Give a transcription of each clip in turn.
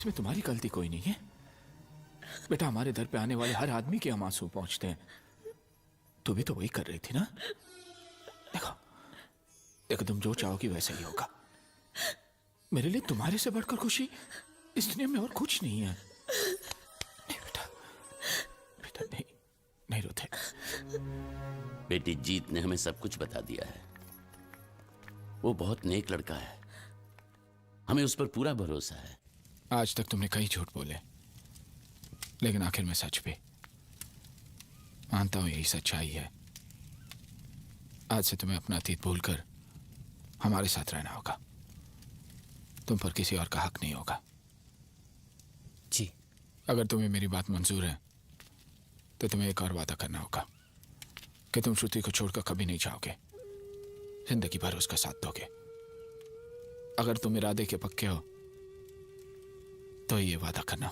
इसमें तुम्हारी गलती कोई नहीं है बेटा। हमारे दर पे आने वाले हर आदमी के हम आंसू पहुंचते हैं। तू भी तो वही कर रही थी ना। देखो देखो, तुम जो चाहोगी वैसा ही होगा। मेरे लिए तुम्हारे से बढ़कर खुशी इस दुनिया में और कुछ नहीं है। नहीं बेटा, बेटा नहीं, नहीं रोते। बेटी जीत ने हमें सब कुछ बता दिया है। वो बहुत नेक लड़का है, हमें उस पर पूरा भरोसा है। आज तक तुमने कई झूठ बोले, लेकिन आखिर में सच भी। मानता हूं यही सच्चाई है। आज से तुम्हें अपना अतीत भूलकर हमारे साथ रहना होगा। तुम पर किसी और का हक नहीं होगा। जी। अगर तुम्हें मेरी बात मंजूर है तो तुम्हें एक और वादा करना होगा कि तुम श्रुति को छोड़कर कभी नहीं जाओगे, जिंदगी भर उसका साथ दोगे। अगर तुम इरादे के पक्के हो तो ये वादा करना।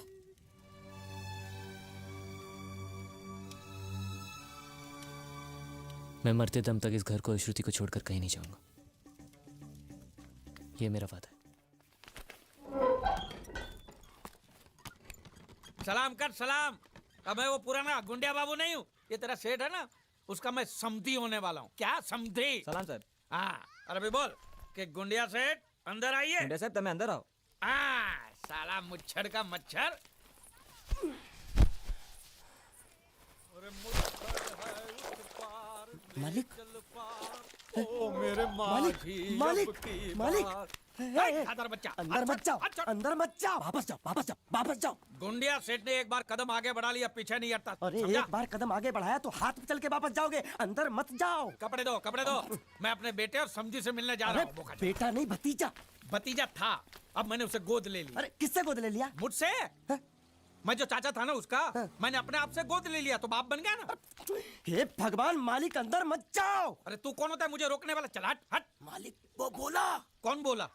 मैं मरते दम तक इस घर को, श्रुति को छोड़कर कहीं नहीं जाऊंगा। ये मेरा वादा है। सलाम कर सलाम। अब मैं वो पुराना गुंडिया बाबू नहीं हूँ। ये तेरा सेठ है ना, उसका मैं समधी होने वाला हूँ। क्या समधी? सलाम साहब। हाँ, अरे अभी बोल कि गुंडिया सेठ अंदर आइए। गुंडिया साहब તમે અંદર આવો। हाँ, साला मुच्छर का मच्छर। मालिक, ओ मेरे मालिक, मालिक, मालिक, खादर बच्चा, अंदर मत जाओ, अंदर मत जाओ, वापस जाओ, वापस जाओ, वापस जाओ। गुंडिया सेठ ने एक बार कदम आगे बढ़ा लिया, पीछे नहीं हटता। अरे समझा? एक बार कदम आगे बढ़ाया तो हाथ पे चल के वापस जाओगे, अंदर मत जाओ। कपड़े दो, कपड़े दो। मैं अपने बेटे और समझी से मिलने जा रहा हूँ। बेटा नहीं, भतीजा। भतीजा था, अब मैंने उसे गोद ले लिया। अरे किससे गोद ले लिया? मुझसे। मैं जो चाचा था ना उसका, मैंने अपने आप से गोद ले लिया तो बाप बन गया ना। हे भगवान, मालिक अंदर मत जाओ। अरे तू कौन होता है मुझे रोकने वाला? चल हट हट। मालिक वो बोला। कौन बोला?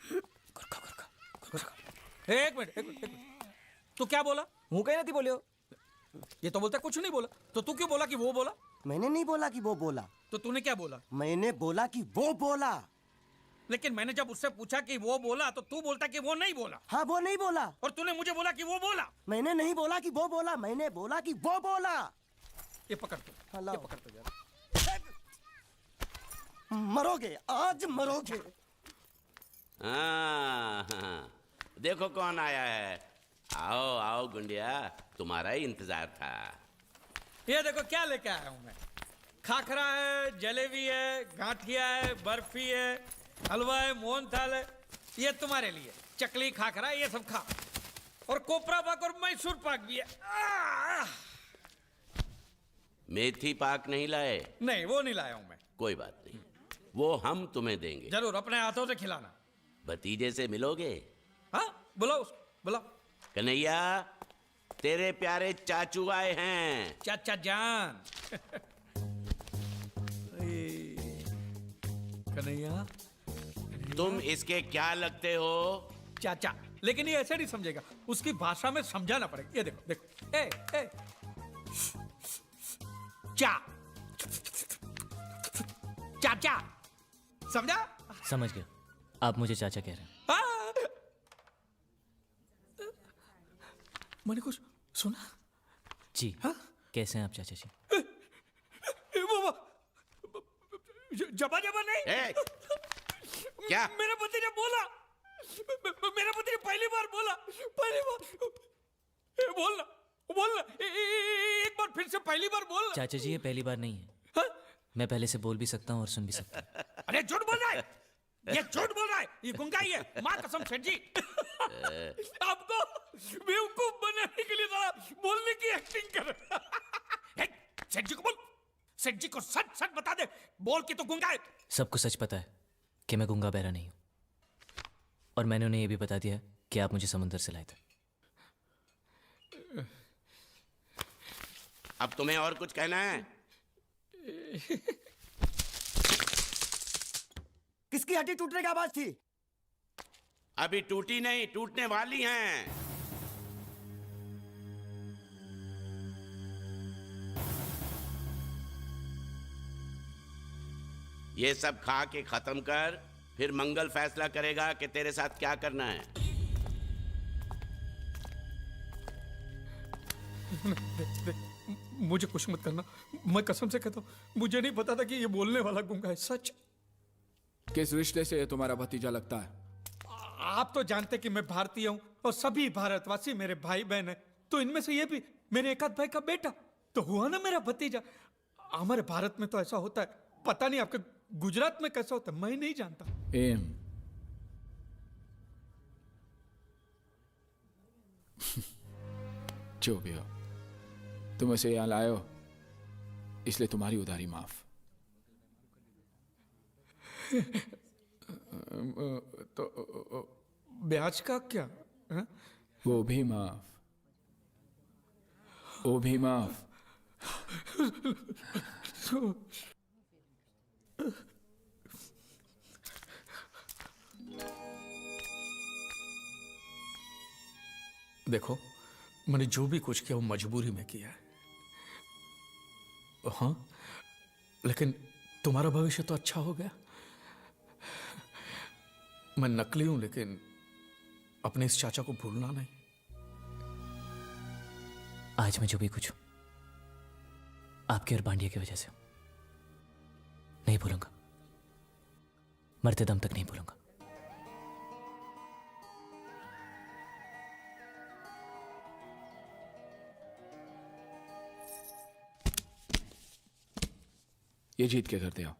गुरखा, गुरखा, गुरखा। एक मिनट, एक मिनट, एक मिनट। तू क्या बोला? હું કઈ નથી બોલ્યો। ये तो बोलता कुछ नहीं बोला, तो तू क्यों बोला कि वो बोला? मैंने नहीं बोला कि वो बोला। तो तूने क्या बोला? मैंने बोला कि वो बोला। लेकिन मैंने जब उससे पूछा कि वो बोला तो तू बोलता कि वो नहीं बोला। हाँ, वो नहीं बोला। और तूने मुझे बोला कि वो बोला। मैंने नहीं बोला कि वो बोला, मैंने बोला कि वो बोला। ये पकड़ तू, हेलो। ये पकड़ तू जरा। मरोगे, आज मरोगे। हाँ, देखो कौन आया है। आओ आओ गुंडिया, तुम्हारा ही इंतजार था। ये देखो क्या लेके आया हूं मैं। खाखरा है, जलेबी है, गांठिया है, बर्फी है, हलवा है, मोहनथाल है। ये तुम्हारे लिए चकली, खाखरा, ये सब खा। और कोपरा पाक और मैसूर पाक भी है। मेथी पाक नहीं लाए? नहीं, वो नहीं लाया हूं मैं। कोई बात नहीं, वो हम तुम्हें देंगे। जरूर, अपने हाथों से खिलाना। भतीजे से मिलोगे? हाँ, बुलाओ बुलाओ। कन्हैया, तेरे प्यारे चाचू आए हैं। चाचा जान। कन्हैया, तुम इसके क्या लगते हो? चाचा। लेकिन ये ऐसे नहीं समझेगा, उसकी भाषा में समझाना पड़ेगा। ये देखो देखो, ए चा चाचा, समझा? समझ गया। आप मुझे चाचा कह रहे हैं। हाँ। मैंने कुछ सुना? जी। हाँ? कैसे हैं आप चाचा जी? जबा जबा नहीं। क्या? मेरे पति ने बोला, मेरे पति ने पहली बार बोला, पहली बार। बोलना बोलना, एक बार फिर से पहली बार बोलना। चाचा जी, ये पहली बार नहीं है। हाँ? मैं पहले से बोल भी सकता हूँ और सुन भी सकता हूँ। अरे झूठ बोल रहा है, ये झूठ बोल रहा है, ये गुंगा ही है। माँ कसम सेठ जी। आपको बेवकूफ बनाने के लिए जरा बोलने की एक्टिंग कर। सेठ जी को बोल, सेठ जी को सच सच बता दे, बोल के तो गुंगा है। सबको सच पता है कि मैं गुंगा बहरा नहीं हूँ, और मैंने उन्हें यह भी बता दिया कि आप मुझे समुद्र से लाए थे। अब तुम्हें और कुछ कहना है? किसकी हड्डी टूटने की आवाज थी? अभी टूटी नहीं, टूटने वाली हैं। ये सब खा के खत्म कर, फिर मंगल फैसला करेगा कि तेरे साथ क्या करना है। मुझे कुछ मत करना, मैं कसम से कहता हूँ मुझे नहीं पता था कि ये बोलने वाला गूंगा है, सच। किस रिश्ते से ये तुम्हारा भतीजा लगता है? आप तो जानते कि मैं भारतीय हूँ और सभी भारतवासी मेरे भाई बहन हैं, तो इनमें से ये भी मेरे एकाध भाई का बेटा तो हुआ ना मेरा भतीजा। हमारे भारत में तो ऐसा होता है, पता नहीं आपके गुजरात में कैसा होता है, मैं नहीं जानता। एम जो भी हो, तुम उसे यहां लाए हो इसलिए तुम्हारी उधारी माफ। तो ब्याज का क्या है? वो भी माफ, वो भी माफ। देखो, मैंने जो भी कुछ किया वो मजबूरी में किया है, हाँ, लेकिन तुम्हारा भविष्य तो अच्छा हो गया। मैं नकली हूं लेकिन अपने इस चाचा को भूलना नहीं। आज मैं जो भी कुछ हूं आपके और पांड्या की वजह से हूं। नहीं भूलूंगा, मरते दम तक नहीं भूलूंगा। ये जीत के करते हो।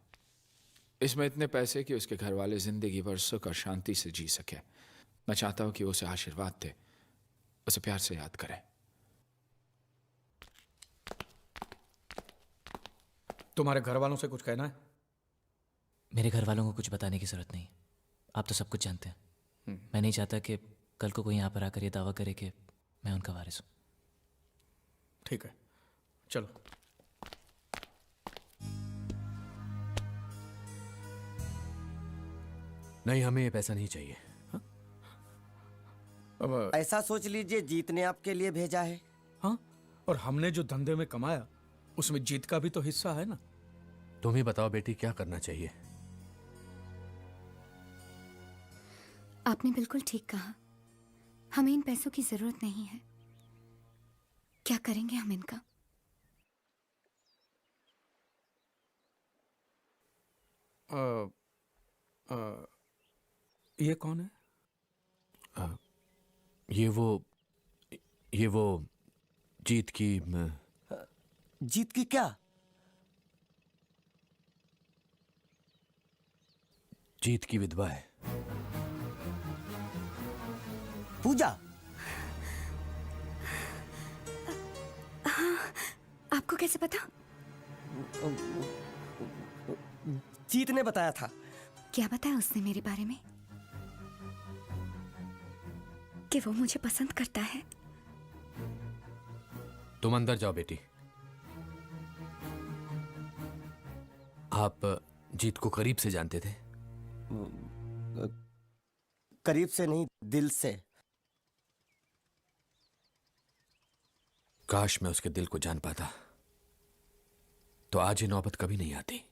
इसमें इतने पैसे कि उसके घर वाले जिंदगी भर सुख और शांति से जी सके। मैं चाहता हूं कि वो उसे आशीर्वाद दे, उसे प्यार से याद करे। तुम्हारे घर वालों से कुछ कहना है? मेरे घर वालों को कुछ बताने की जरूरत नहीं, आप तो सब कुछ जानते हैं। मैं नहीं चाहता कि कल को कोई यहां पर आकर ये दावा करे कि मैं उनका वारिस हूं। ठीक है, चलो। नहीं, हमें ये पैसा नहीं चाहिए। अब ऐसा सोच लीजिए जीत ने आपके लिए भेजा है। हाँ, और हमने जो धंधे में कमाया उसमें जीत का भी तो हिस्सा है ना। तुम ही बताओ बेटी, क्या करना चाहिए? आपने बिल्कुल ठीक कहा, हमें इन पैसों की जरूरत नहीं है। क्या करेंगे हम इनका? ये कौन है? ये वो जीत की जीत की क्या? जीत की विधवा है। पूजा? आपको कैसे पता? जीत ने बताया था। क्या बताया उसने मेरे बारे में? कि वो मुझे पसंद करता है। तुम अंदर जाओ बेटी। आप जीत को करीब से जानते थे? करीब से नहीं, दिल से। काश मैं उसके दिल को जान पाता, तो आज ये नौबत कभी नहीं आती।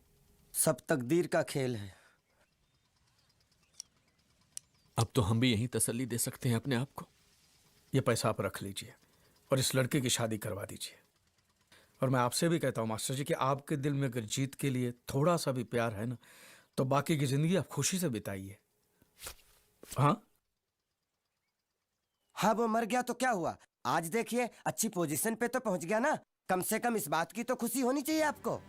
सब तकदीर का खेल है। अब तो हम भी यही तसल्ली दे सकते हैं अपने आप को। ये पैसा आप रख लीजिए और इस लड़के की शादी करवा दीजिए। और मैं आपसे भी कहता हूँ मास्टर जी कि आपके दिल में अगर जीत के लिए थोड़ा सा भी प्यार है ना, तो बाकी की जिंदगी आप खुशी से बिताइए। हाँ, हाँ, वो मर गया तो क्या हुआ? आज देखिए अच्छी पोजीशन पे तो पहुंच गया ना। कम से कम इस बात की तो खुशी होनी चाहिए आपको।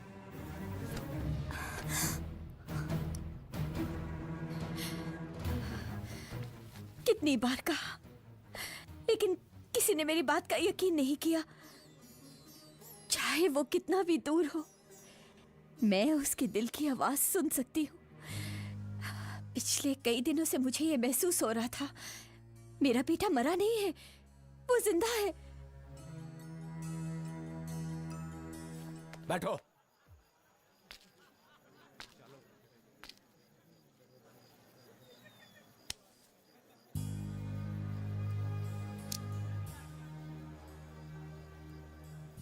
कितनी बार कहा, लेकिन किसी ने मेरी बात का यकीन नहीं किया। चाहे वो कितना भी दूर हो, मैं उसके दिल की आवाज सुन सकती हूँ। पिछले कई दिनों से मुझे ये महसूस हो रहा था, मेरा बेटा मरा नहीं है, वो जिंदा है। बैठो।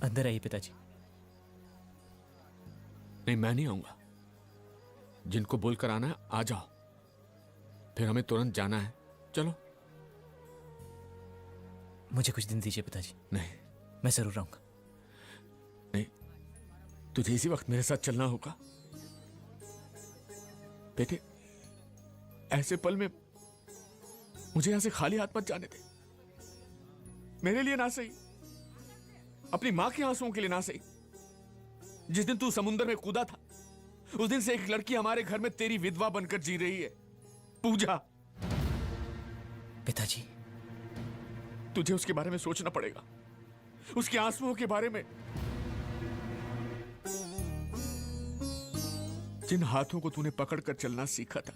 अंदर आइए पिताजी। नहीं, मैं नहीं आऊंगा। जिनको बोलकर आना है आ जाओ, फिर हमें तुरंत जाना है। चलो। मुझे कुछ दिन दीजिए पिताजी। नहीं, मैं जरूर रहूंगा। नहीं, तुझे इसी वक्त मेरे साथ चलना होगा बेटे। ऐसे पल में मुझे यहां से खाली हाथ मत जाने दे। मेरे लिए ना सही, अपनी मां के आंसुओं के लिए ना सही। जिस दिन तू समुद्र में कूदा था, उस दिन से एक लड़की हमारे घर में तेरी विधवा बनकर जी रही है, पूजा। पिताजी, तुझे उसके बारे में सोचना पड़ेगा, उसके आंसुओं के बारे में। जिन हाथों को तूने पकड़कर चलना सीखा था,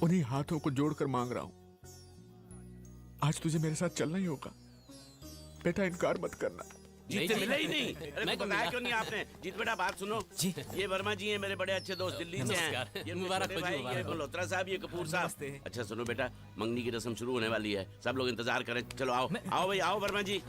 उन्हीं हाथों को जोड़कर मांग रहा हूं, आज तुझे मेरे साथ चलना ही होगा। बेटा, इनकार मत करना। जीत मिले ही नहीं। अरे तो बताया क्यों नहीं आपने? जीत बेटा, बात सुनो जी। ये वर्मा जी हैं, मेरे बड़े अच्छे दोस्त, दिल्ली से हैं। ये मुबारक भाई, ये मल्होत्रा साहब, ये कपूर साहब। अच्छा सुनो बेटा, मंगनी की रस्म शुरू होने वाली है, सब लोग इंतजार करें। चलो आओ, आओ भाई, आओ वर्मा जी।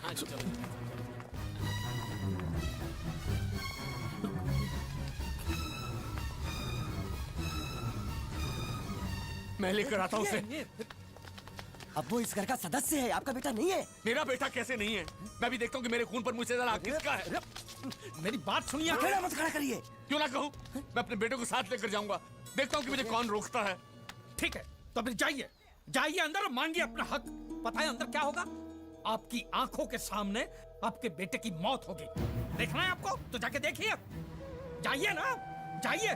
मैं लेकर आता हूं उसे। अब वो इस घर का सदस्य है, आपका बेटा नहीं है। मेरा बेटा कैसे नहीं है? मैं भी देखता हूं कि मेरे खून पर मुझसे ज्यादा हक किसका है। मेरी बात सुनिए। अकेला मत खड़ा करिए। क्यों ना कहूं? मैं अपने बेटे को साथ लेकर जाऊंगा, देखता हूं कि मुझे कौन रोकता है। ठीक है, तो फिर जाइए, जाइए अंदर और मांगिए अपना हक। पता है अंदर क्या होगा? आपकी आंखों के सामने आपके बेटे की मौत होगी। देखना है आपको तो जाके देखिए। जाइए ना, जाइए।